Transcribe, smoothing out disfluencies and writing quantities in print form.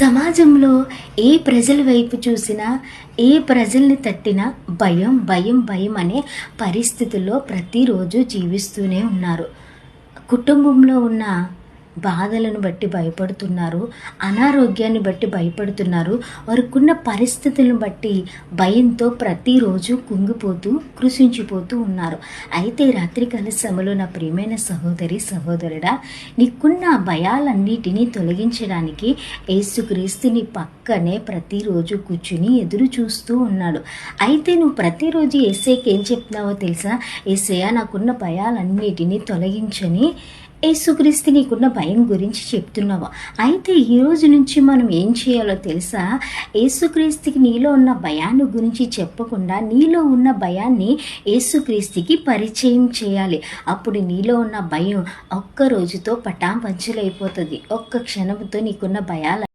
సమాజంలో ఏ ప్రజల వైపు చూసినా, ఏ ప్రజల్ని తట్టినా భయం, భయం, భయం అనే పరిస్థితుల్లో ప్రతిరోజు జీవిస్తూనే ఉన్నారు. కుటుంబంలో ఉన్న బాధలను బట్టి భయపడుతున్నారు. అనారోగ్యాన్ని బట్టి భయపడుతున్నారు. వారికున్న పరిస్థితులను బట్టి భయంతో ప్రతిరోజు కుంగిపోతూ, కృషించిపోతూ ఉన్నారు. అయితే రాత్రికాల సమయంలో నా ప్రియమైన సహోదరి, సహోదరుడా, నీకున్న భయాలన్నిటినీ తొలగించడానికి యేసుక్రీస్తు నీ పక్కనే ప్రతిరోజు కూర్చుని ఎదురు చూస్తూ ఉన్నాడు. అయితే నువ్వు ప్రతిరోజు యేసయ్యకి ఏం చెప్తున్నావో తెలుసా? యేసయ్య, నాకున్న భయాలన్నిటినీ తొలగించని యేసుక్రీస్తు నీకున్న భయం గురించి చెప్తున్నావు. అయితే ఈరోజు నుంచి మనం ఏం చేయాలో తెలుసా? యేసుక్రీస్తుకి నీలో ఉన్న భయాన్ని గురించి చెప్పకుండా నీలో ఉన్న భయాన్ని యేసుక్రీస్తుకి పరిచయం చేయాలి. అప్పుడు నీలో ఉన్న భయం ఒక్క రోజుతో పటాపంచలైపోతుంది. ఒక్క క్షణంతో నీకున్న భయాలు